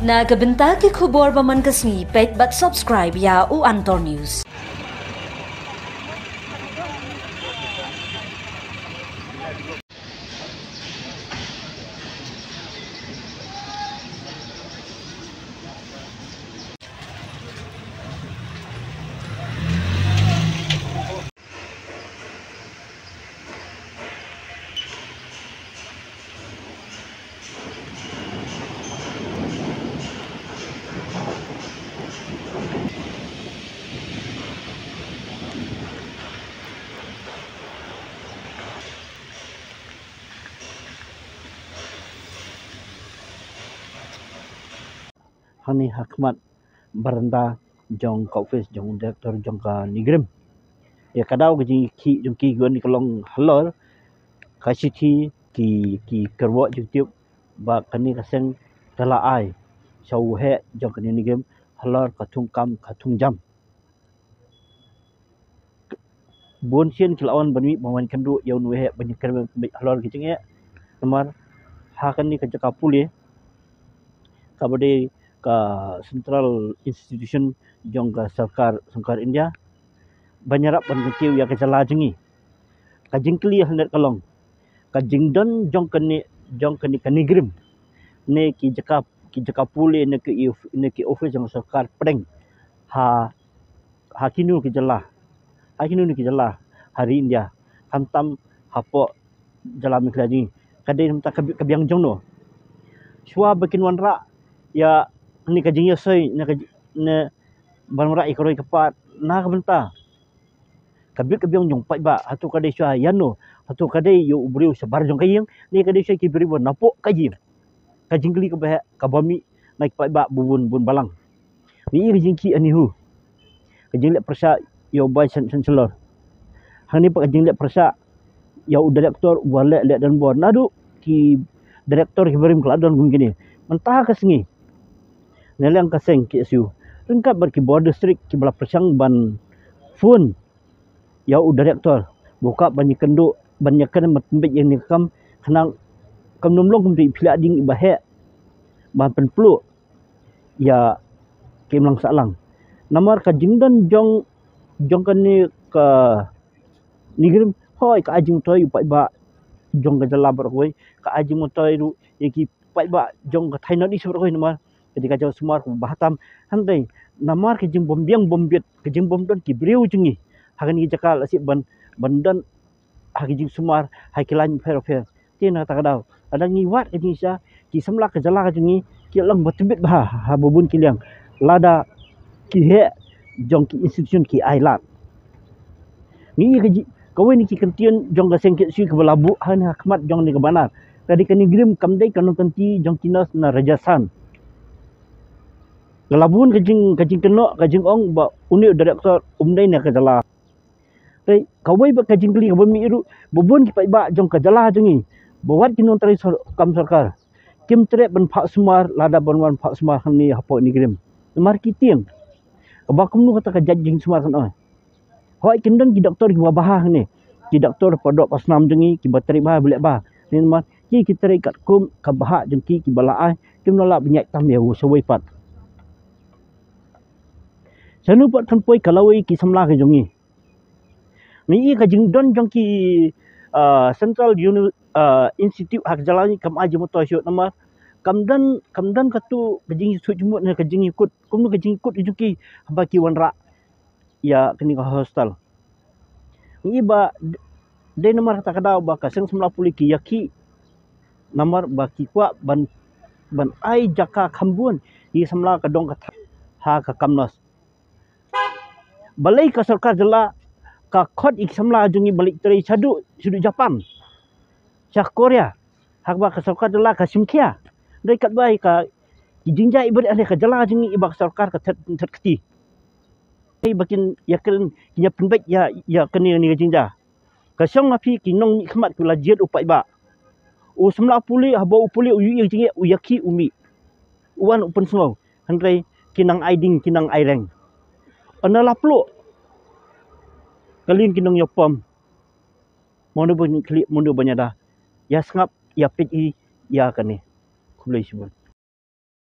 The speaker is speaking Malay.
Nagabenta ki khubor baman kasni pet but subscribe ya u Antor News. Hani Hakmat Baranda jong ka office jong director jong ka Nigrim ya kadau ke ki jong ki gon kolong halor ka city ki kerwo jong tiup ba kani kaseng tala ai sau he jong ka Nigrim halor ka tung kam ka tung jam bon sien kilawan banwi bawan kendu yaun we banyak kerwe halor ki cenge nomor ha kani ka jaka puli ka bade ka Central Institution jong ka Sarkar India banyarap ban ketiu ya kecala jengi ka jingkli hendak kalong ka jingdon jong kani kanigrim ne ki jaka pule ne ki office jong Sarkar Pedeng ha kinu ki jala hari India hantam hapo jala mikla jengi kadai namta kabiang jong no swa bakin wanra ya ni ka jingya soi ne banra ikroi kapat na kabenta kabit kabiang jong pai ba hatu kadai swa yano hatu kadai yo ubriu sabar jong kayeng ni kadai swa ki beri bon napok kajim ka jingli ka bah ka bami naik pai ba bun balang ni ri jingki anihu ka jingle persa yo bai chancellor hani pa jingle persa ya direktor wale le dan bon nadu ki direktor ki berim keladon gun gini mentah ka sengi nelang ka seng ki su lengkap ber ki border district ki bala persang ban fun ya direktor buka banyak kenduk banyak kan matembek yang ni kam kenang kam nomlong kum pila ding ibahe ban penplu ya kimlang salang namar ka jingdan jong kan ni ka nigrim hoi ka ajing toy pai ba jong ka jala ber hoi ka ajing toy ru ki pai ba jong ka thaina di sur hoi namar ketika jauh semar ku bahatam handai namar ke jing bombiang bombet ke jing bomdon ki breu jengi hagan ki jakal asik bandan hagi jing semar hai kilan fer tina ta kadau ada ngiwat ke Indonesia ki semla ke jala ke jengi ki lang batibit bah ha bubun kiliang lada ki he jong ki institution ki ailat ni ke kawai ni ki kentian jong ka sengket sui ke balabu han Hakmat jong ni ke banar tadi kan grim kamdai kan kenti jong kinas na rajasan galabun kajing keno kajing ong ba uni direktor umdai na kajala tai kawai ba kajing kli ka mi ru bubun ki pai ba jong kajala jengi bawat kinon tari kam sarkar kim tre ban phak sumar lada banwan phak sumar hani hapo ni grim mar kitiang ba kum nu kata ka jajing sumar kan oi hoi kindan ki doktor ki wabah ni ki doktor podok pasnam jengi ki bateri ba boleh ba ni mar ki teri kat kum ka bah jengki ki balai kim nolak banyak tam ya sewai pat sanu pat kan poi kalawai ki samla ke jongi ni ka jingdon jong ki Central Institute hak jalani kam aji moto syot nama kamdan katu kajing su jumut ne kajing ikut kum nu kajing ikut juki baki wanra ya kini ka hostel ni ba de nomor kata kadau ba ka seng 90 ki yaki nomor baki kwa ban ai jaka khambun i samla ka dong ka ha ka kamnos balai ka sarkar jela ka khot ik samla jungi balik teri sudut Japan South Korea hak ba ka sarkar jela ka simkia dai kat bai ka jinjai ber ale ka jela jungi ibak sarkar ka tet keti ai bakin yakin kinya penbek ya keni ni jinja ka song api kinong ni khmat kula jet upai ba u samla puli habo puli u yu jingi u yaki umi uan open snow handai kinang aiding kinang aireng anala plu kalin kinong yopom mono banyada ya sngap ya pi ya kani kulai sibun